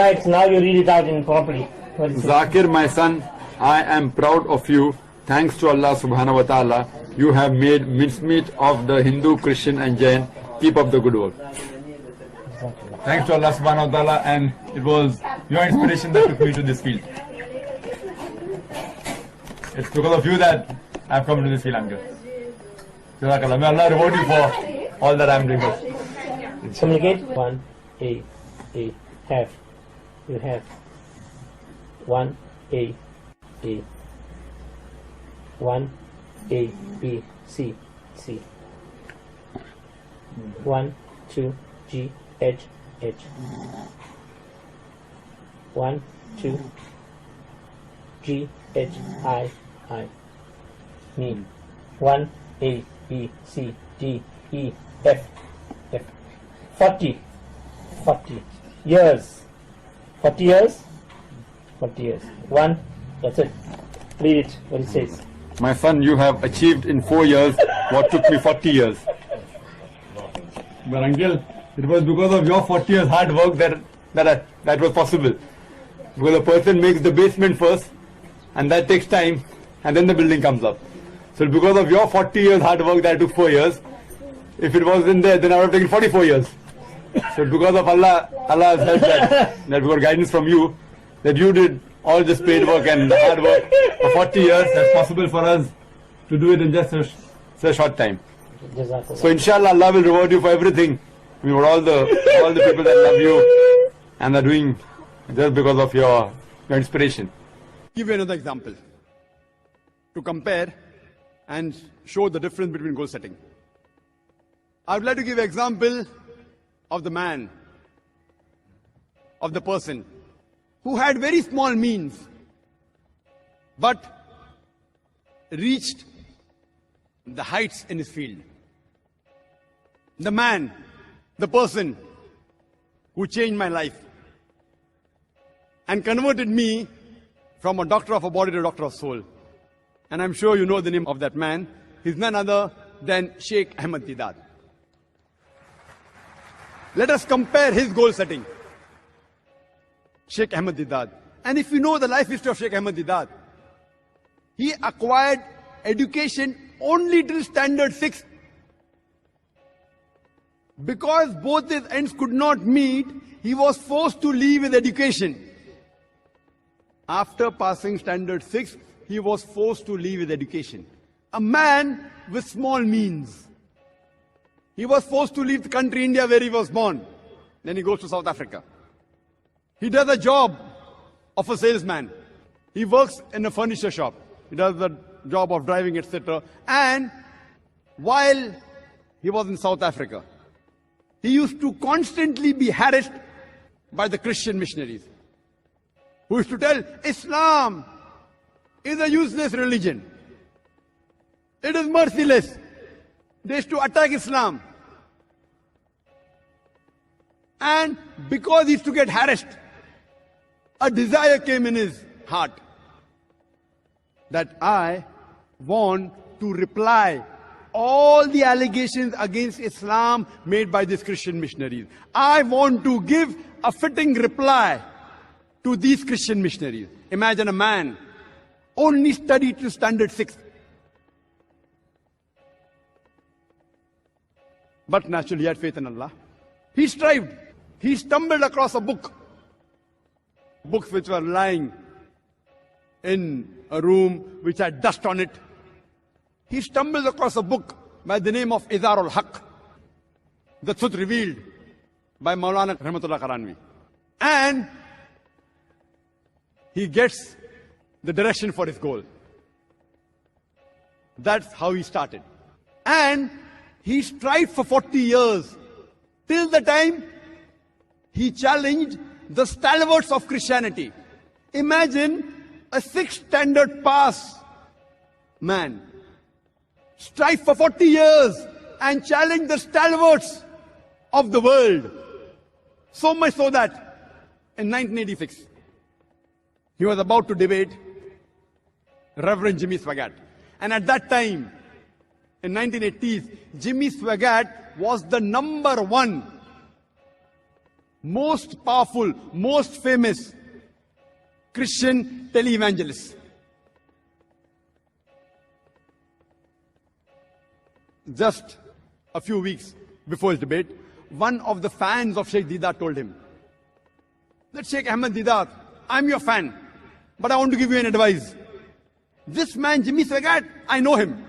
Right, now you read it out in properly. Zakir, my son, I am proud of you. Thanks to Allah subhanahu wa ta'ala, you have made mincemeat of the Hindu, Christian and Jain. Keep up the good work. Thanks to Allah subhanahu wa ta'ala, and it was your inspiration that took me to this field. It's because of you that I've come to this field, Uncle. Jazakallah. May Allah reward you for all that I'm doing. Communicate. 1 A have. You have 1 A 1 A B C 1 2 G H 1 2 G H I me 1 A B C D E F 40 years 40 years 1, that's it. Read it, what it says. My son, you have achieved in 4 years what took me 40 years. But Uncle, it was because of your 40 years hard work that was possible. Because a person makes the basement first, and that takes time, and then the building comes up. So because of your 40 years hard work that took 4 years, if it was in there, then I would have taken 44 years. So because of Allah has helped that we got guidance from you, that you did all this paid work and the hard work for 40 years, that's possible for us to do it in just a short time. So inshallah, Allah will reward you for everything. I mean, for all the people that love you and are doing just because of your inspiration. Give you another example to compare and show the difference between goal setting. I would like to give an example of the man, of the person who had very small means but reached the heights in his field. The man, the person who changed my life and converted me from a doctor of a body to a doctor of soul. And I'm sure you know the name of that man. He's none other than Sheikh Ahmed Deedat. Let us compare his goal setting. Sheikh Ahmed Deedat. And if you know the life history of Sheikh Ahmed Deedat, he acquired education only till standard 6. Because both his ends could not meet, he was forced to leave his education. After passing standard 6, he was forced to leave his education. A man with small means. He was forced to leave the country India where he was born. Then he goes to South Africa. He does a job of a salesman. He works in a furniture shop. He does the job of driving, etc. And while he was in South Africa, he used to constantly be harassed by the Christian missionaries, who used to tell Islam is a useless religion. It is merciless. They used to attack Islam. And because he used to get harassed, a desire came in his heart that I want to reply all the allegations against Islam made by these Christian missionaries. I want to give a fitting reply to these Christian missionaries. Imagine a man only studied to standard 6. But naturally he had faith in Allah. He strived. He stumbled across a book. Books which were lying in a room which had dust on it. He stumbled across a book by the name of Izarul Haq, the truth revealed by Maulana Rahmatullah Karanvi. And he gets the direction for his goal. That's how he started. And he strived for 40 years, till the time he challenged the stalwarts of Christianity. Imagine a 6th standard pass man strive for 40 years and challenge the stalwarts of the world. So much so that in 1986, he was about to debate Reverend Jimmy Swaggart. And at that time, in 1980s, Jimmy Swaggart was the #1 most powerful, most famous Christian televangelists. Just a few weeks before his debate, one of the fans of Sheikh Deedat told him that Sheikh Ahmed Deedat, I'm your fan, but I want to give you an advice. This man, Jimmy Swaggart, I know him.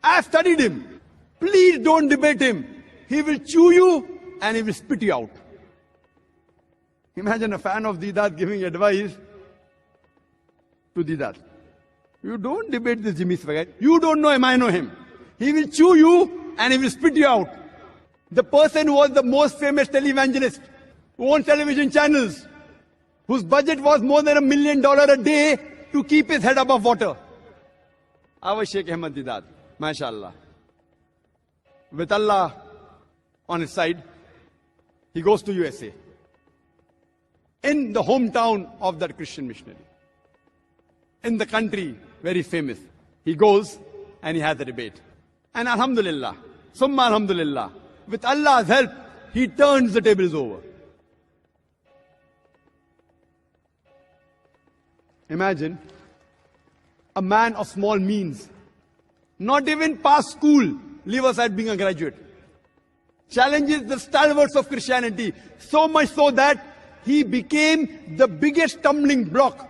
I've studied him. Please don't debate him. He will chew you and he will spit you out. Imagine a fan of Deedat giving advice to Deedat. You don't debate this Jimmy Swaggart. You don't know him, I know him. He will chew you and he will spit you out. The person who was the most famous televangelist, who owns television channels, whose budget was more than $1 million a day to keep his head above water. Our Sheikh Ahmed Deedat, mashallah. With Allah on his side, he goes to USA. In the hometown of that Christian missionary. In the country where he's famous. He goes and he has a debate. And alhamdulillah, summa alhamdulillah, with Allah's help, he turns the tables over. Imagine a man of small means, not even past school, leave aside being a graduate, challenges the stalwarts of Christianity, so much so that he became the biggest stumbling block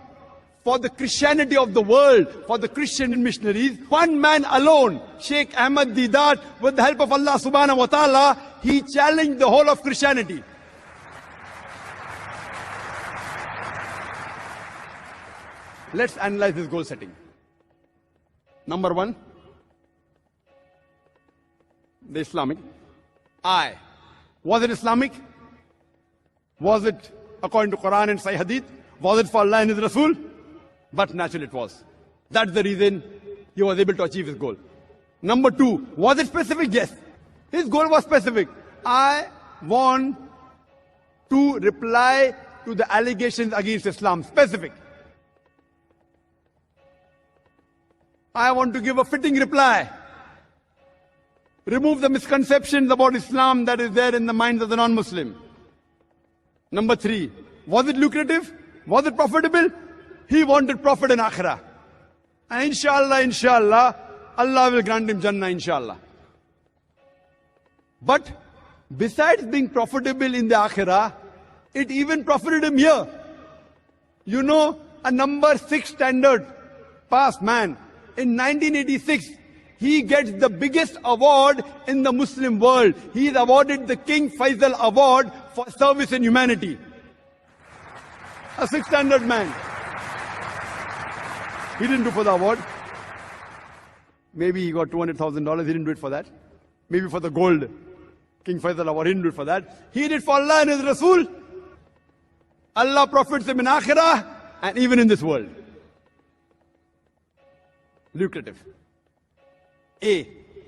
for the Christianity of the world, for the Christian missionaries. One man alone, Sheikh Ahmed Deedat, with the help of Allah subhanahu wa ta'ala, he challenged the whole of Christianity. Let's analyze his goal setting. Number one, the Islamic. Was it Islamic? Was it according to Quran and Sahih Hadith? Was it for Allah and His Rasul? But naturally it was. That's the reason he was able to achieve his goal. Number two, was it specific? Yes. His goal was specific. I want to reply to the allegations against Islam. Specific. I want to give a fitting reply. Remove the misconceptions about Islam that is there in the minds of the non-Muslim. Number three, was it lucrative? Was it profitable? He wanted profit in Akhirah. And inshallah, Allah will grant him Jannah, inshallah. But besides being profitable in the Akhirah, it even profited him here. You know, a number 6 standard pass man, in 1986, he gets the biggest award in the Muslim world. He is awarded the King Faisal Award for service in humanity. A 6 standard man. He didn't do for the award. Maybe he got $200,000. He didn't do it for that. Maybe for the gold King Faisal Award. He didn't do it for that. He did for Allah and His Rasul. Allah profits him in Akhirah and even in this world. Lucrative.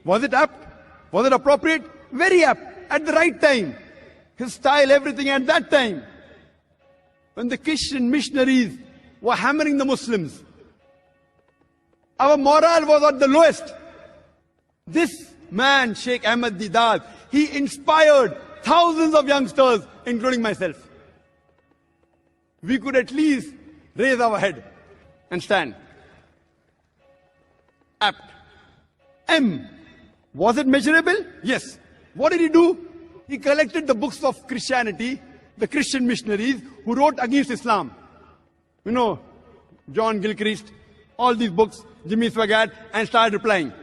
Was it apt? Was it appropriate? Very apt. At the right time. His style, everything at that time. When the Christian missionaries were hammering the Muslims, our morale was at the lowest. This man, Sheikh Ahmed Deedat, he inspired thousands of youngsters, including myself. We could at least raise our head and stand. Apt. Was it measurable? Yes. What did he do? He collected the books of Christianity, the Christian missionaries who wrote against Islam. You know, John Gilchrist, all these books, Jimmy Swaggart, and started replying.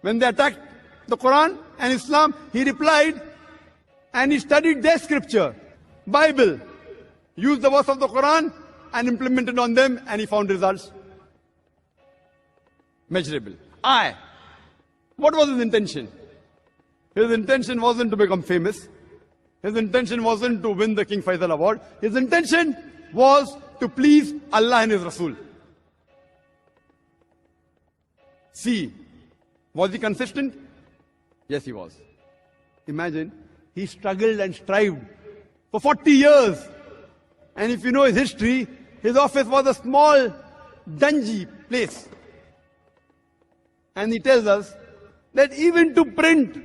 When they attacked the Quran and Islam, he replied and he studied their scripture, Bible, used the verse of the Quran and implemented on them, and he found results. Measurable. What was his intention? His intention wasn't to become famous. His intention wasn't to win the King Faisal Award. His intention was to please Allah and His Rasul. See, was he consistent? Yes, he was. Imagine, he struggled and strived for 40 years. And if you know his history, his office was a small, dungy place. And he tells us that even to print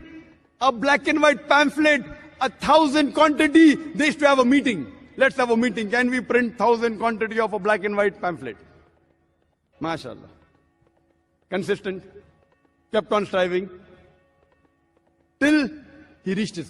a black and white pamphlet 1,000 quantity, they used to have a meeting. Let's have a meeting. Can we print 1,000 quantity of a black and white pamphlet? MashaAllah. Consistent. Kept on striving. Till he reached his